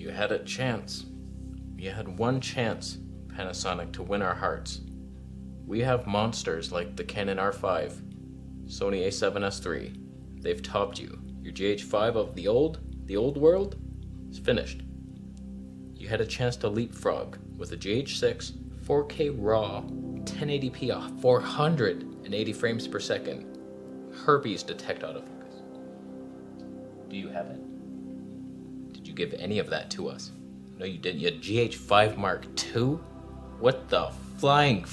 You had a chance. You had one chance, Panasonic, to win our hearts. We have monsters like the Canon R5, Sony a7S III. They've topped you. Your GH5 of the old world, is finished. You had a chance to leapfrog with a GH6 4K RAW 1080p 480 frames per second herpes detect autofocus. Do you have it? Did you give any of that to us? No, you didn't. You had GH5 Mark II? What the flying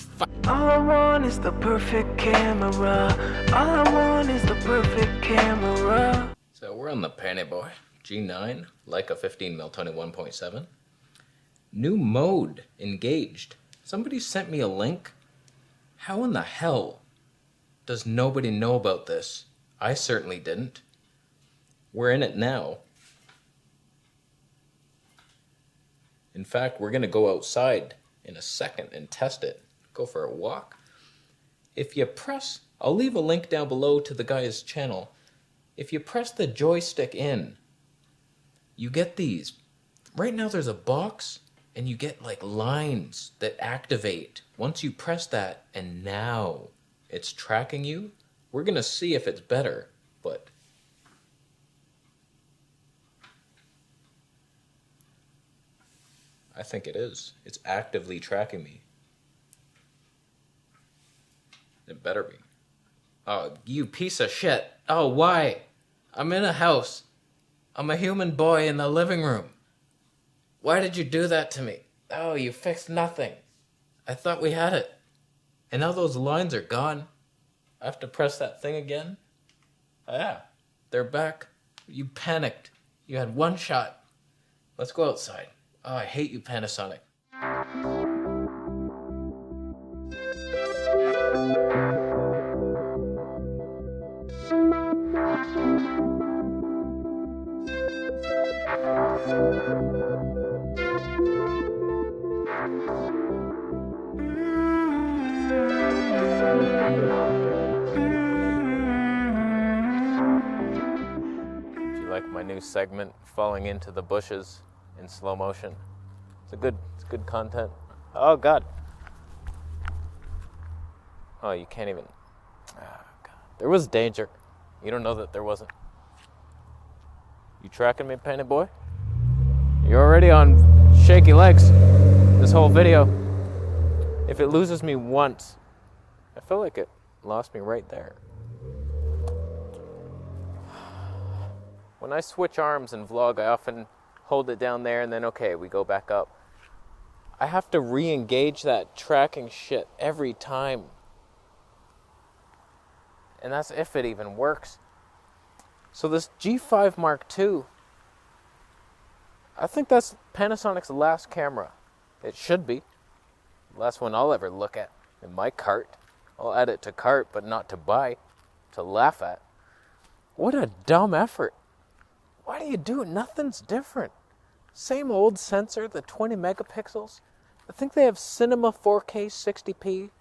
All I want is the perfect camera. All I want is the perfect camera. So we're on the Panny Boy G9, Leica 15mm 21.7. New mode engaged. Somebody sent me a link. How in the hell does nobody know about this? I certainly didn't. We're in it now. In fact, we're going to go outside in a second and test it. Go for a walk. If you press, I'll leave a link down below to the guy's channel. If you press the joystick in, you get these. Right now there's a box and you get like lines that activate once you press that, and now it's tracking you. We're going to see if it's better, but I think it is. It's actively tracking me. It better be. Oh, you piece of shit. Oh, why? I'm in a house. I'm a human boy in the living room. Why did you do that to me? Oh, you fixed nothing. I thought we had it. And now those lines are gone. I have to press that thing again. Yeah, they're back. You panicked. You had one shot. Let's go outside. Oh, I hate you, Panasonic. If you like my new segment, Falling into the Bushes in slow motion, it's good content. Oh God. Oh, you can't even. Oh, God. There was danger. You don't know that there wasn't. You tracking me, Penny Boy? You're already on shaky legs this whole video. If it loses me once, I feel like it lost me right there. When I switch arms and vlog, I often hold it down there and then, okay, we go back up. I have to re-engage that tracking shit every time. And that's if it even works. So this G5 Mark II, I think that's Panasonic's last camera. It should be. Last one I'll ever look at in my cart. I'll add it to cart, but not to buy, to laugh at. What a dumb effort. Why do you do it? Nothing's different. Same old sensor, the 20 megapixels. I think they have Cinema 4K 60p.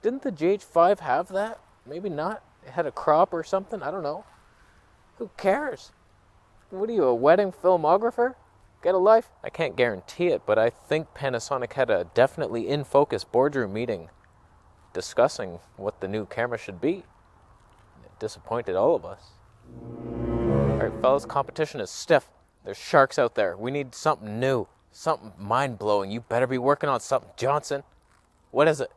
Didn't the GH5 have that? Maybe not. It had a crop or something. I don't know. Who cares? What are you, a wedding filmographer? Get a life. I can't guarantee it, but I think Panasonic had a definitely in-focus boardroom meeting discussing what the new camera should be. It disappointed all of us. Alright, fellas, competition is stiff. There's sharks out there. We need something new. Something mind-blowing. You better be working on something, Johnson. What is it?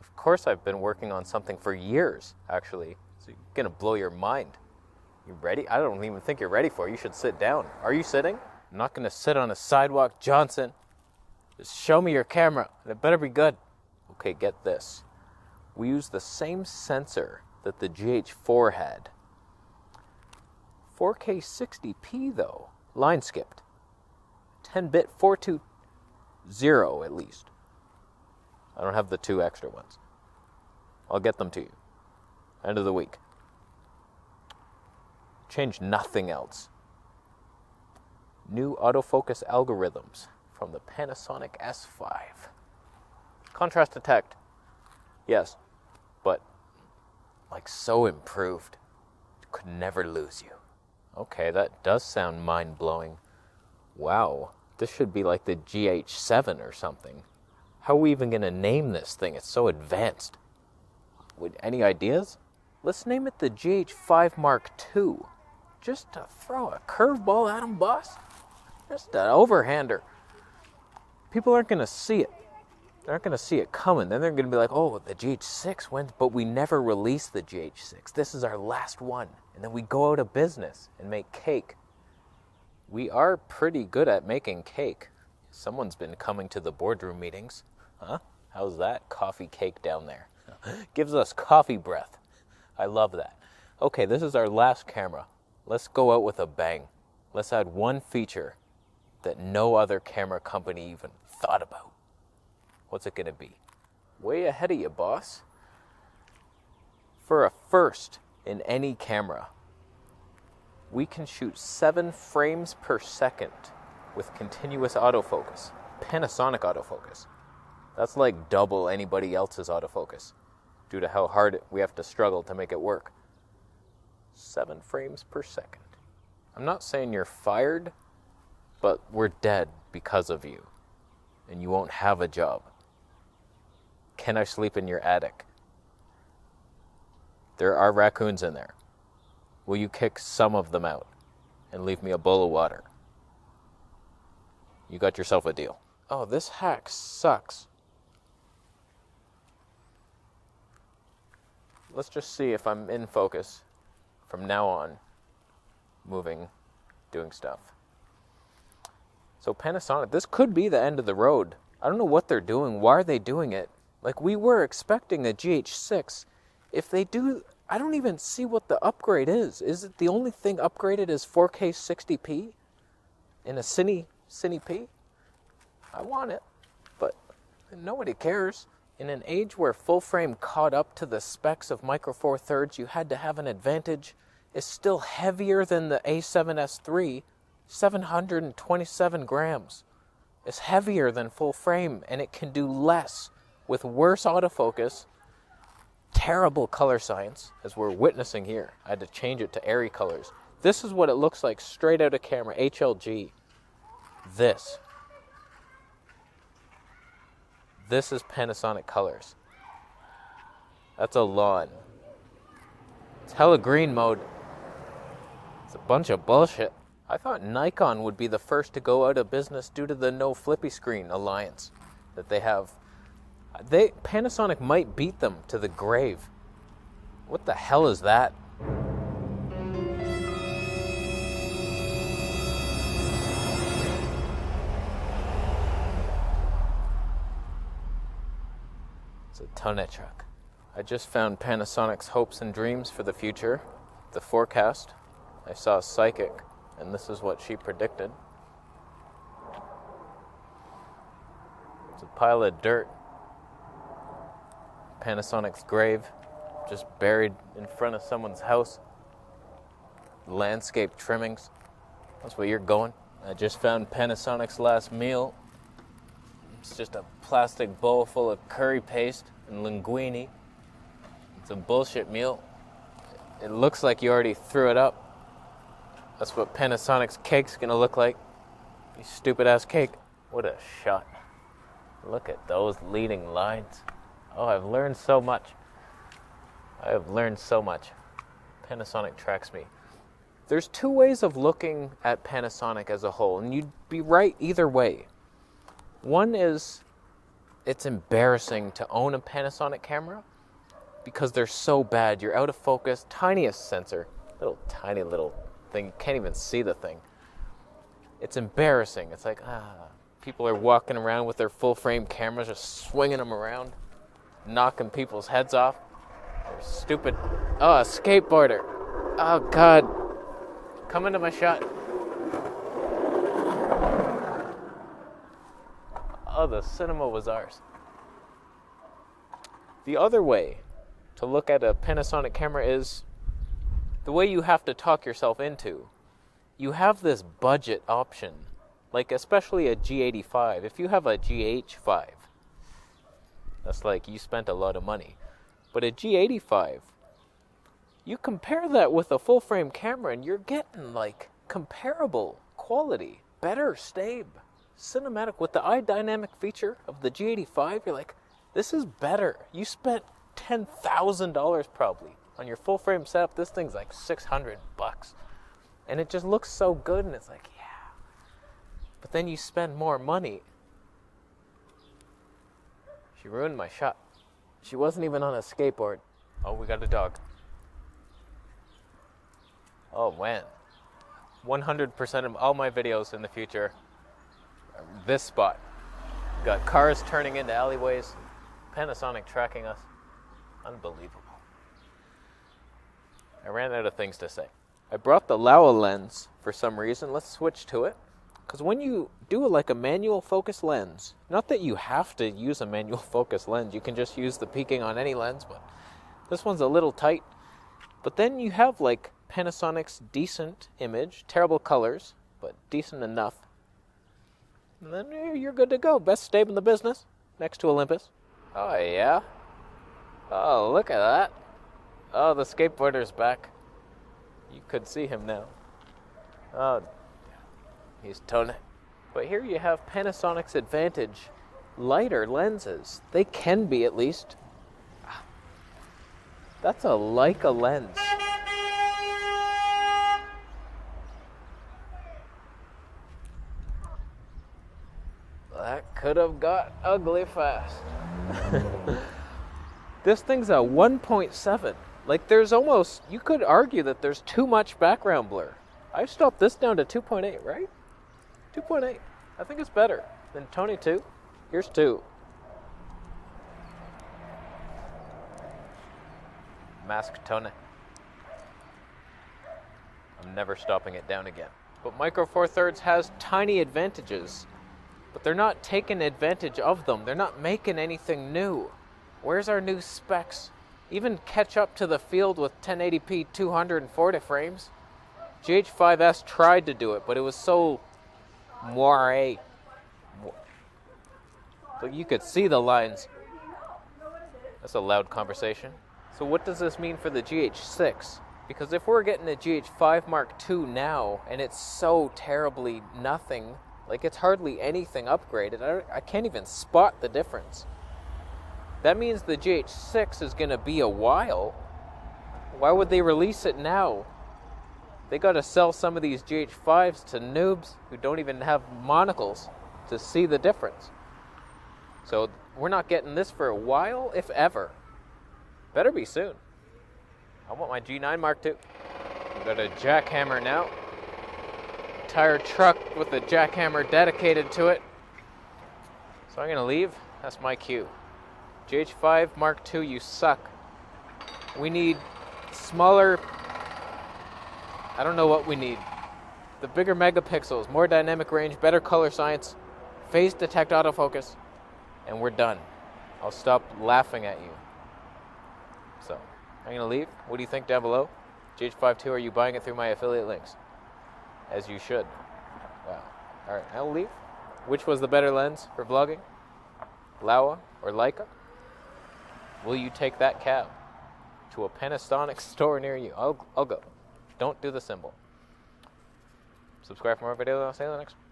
Of course I've been working on something for years, actually. So you're gonna blow your mind. You ready? I don't even think you're ready for it. You should sit down. Are you sitting? I'm not gonna sit on a sidewalk, Johnson. Just show me your camera, and it better be good. Okay, get this. We use the same sensor that the GH4 had. 4K 60p though. Line skipped. 10-bit 420 at least. I don't have the 2 extra ones. I'll get them to you. End of the week. Change nothing else. New autofocus algorithms from the Panasonic S5. Contrast detect. Yes, but like so improved. Could never lose you. Okay, that does sound mind-blowing. Wow, This should be like the GH7 or something. How are we even going to name this thing? It's so advanced. Any ideas? Let's name it the GH5 Mark II. Just to throw a curveball at him, boss. Just an overhander. People aren't going to see it. They're not going to see it coming. Then they're going to be like, oh, the GH6 went, but we never released the GH6. This is our last one. And then we go out of business and make cake. We are pretty good at making cake. Someone's been coming to the boardroom meetings. Huh? How's that coffee cake down there? Gives us coffee breath. I love that. Okay, this is our last camera. Let's go out with a bang. Let's add one feature that no other camera company even thought about. What's it going to be? Way ahead of you, boss. For a first in any camera, we can shoot 7 frames per second with continuous autofocus. Panasonic autofocus. That's like double anybody else's autofocus due to how hard we have to struggle to make it work. 7 frames per second. I'm not saying you're fired, but we're dead because of you. And you won't have a job. Can I sleep in your attic? There are raccoons in there. Will you kick some of them out and leave me a bowl of water? You got yourself a deal. Oh, this hack sucks. Let's just see if I'm in focus from now on, moving, doing stuff. So Panasonic, this could be the end of the road. I don't know what they're doing. Why are they doing it? Like, we were expecting a GH6. If they do, I don't even see what the upgrade is. Is it the only thing upgraded is 4K 60p in a Cine P? I want it, but nobody cares. In an age where full frame caught up to the specs of Micro Four Thirds, you had to have an advantage. It's still heavier than the A7S III, 727 grams. It's heavier than full frame, and it can do less with worse autofocus, terrible color science, as we're witnessing here. I had to change it to airy colors. This is what it looks like straight out of camera, HLG. This is Panasonic colors. That's a lawn. It's hella green mode. It's a bunch of bullshit. I thought Nikon would be the first to go out of business due to the no flippy screen alliance that they have. Panasonic might beat them to the grave. What the hell is that? It's a tonnet truck. I just found Panasonic's hopes and dreams for the future. The forecast. I saw a psychic, and this is what she predicted. It's a pile of dirt. Panasonic's grave, just buried in front of someone's house. Landscape trimmings. That's where you're going. I just found Panasonic's last meal. It's just a plastic bowl full of curry paste and linguine. It's a bullshit meal. It looks like you already threw it up. That's what Panasonic's cake's gonna look like. You stupid ass cake. What a shot. Look at those leading lines. Oh, I've learned so much. I have learned so much. Panasonic tracks me. There's 2 ways of looking at Panasonic as a whole, and you'd be right either way. One is, it's embarrassing to own a Panasonic camera because they're so bad. You're out of focus, tiniest sensor, tiny little thing, you can't even see the thing. It's embarrassing. It's like, people are walking around with their full frame cameras, just swinging them around, knocking people's heads off. They're stupid. Oh, a skateboarder. Oh, God. Come into my shot. Oh, the cinema was ours. The other way to look at a Panasonic camera is the way you have to talk yourself into. You have this budget option, like especially a G85. If you have a GH5, that's like you spent a lot of money. But a G85, you compare that with a full frame camera and you're getting like comparable quality, better cinematic with the eye dynamic feature of the G85. You're like, this is better. You spent $10,000 probably on your full frame setup. This thing's like $600, and it just looks so good. And it's like, yeah. But then you spend more money. She ruined my shot. She wasn't even on a skateboard. Oh, we got a dog. Oh man. 100% of all my videos in the future are this spot. Got cars turning into alleyways, Panasonic tracking us. Unbelievable. I ran out of things to say. I brought the Laowa lens for some reason. Let's switch to it. Because when you do like a manual focus lens, not that you have to use a manual focus lens, you can just use the peaking on any lens, but this one's a little tight. But then you have like Panasonic's decent image, terrible colors, but decent enough. And then you're good to go. Best stave in the business, next to Olympus. Oh yeah. Oh, look at that. Oh, the skateboarder's back. You could see him now. Oh, he's toning. But here you have Panasonic's advantage. Lighter lenses. They can be, at least. That's a Leica lens. That could have got ugly fast. This thing's a 1.7. Like, there's almost, you could argue that there's too much background blur. I've stopped this down to 2.8, right? 2.8. I think it's better than Tony 2. Here's 2. Mask Tony. I'm never stopping it down again. But Micro Four Thirds has tiny advantages, but they're not taking advantage of them. They're not making anything new. Where's our new specs? Even catch up to the field with 1080p 240 frames. GH5S tried to do it, but it was so moire. So you could see the lines. That's a loud conversation. So what does this mean for the GH6? Because if we're getting a GH5 Mark II now, and it's so terribly nothing, like it's hardly anything upgraded, I can't even spot the difference. That means the GH6 is going to be a while. Why would they release it now? They got to sell some of these GH5s to noobs who don't even have monocles to see the difference. So we're not getting this for a while, if ever. Better be soon. I want my G9 Mark II. We've got a jackhammer now. Entire truck with a jackhammer dedicated to it. So I'm going to leave. That's my cue. GH5 Mark II, you suck. We need smaller, I don't know what we need. The bigger megapixels, more dynamic range, better color science, phase detect autofocus, and we're done. I'll stop laughing at you. So, I'm going to leave. What do you think down below? GH5 II, are you buying it through my affiliate links? As you should. Wow. Alright, I'll leave. Which was the better lens for vlogging? Laowa or Leica? Will you take that cab to a Panasonic store near you? I'll go. Don't do the symbol. Subscribe for more videos, and I'll see you in the next one.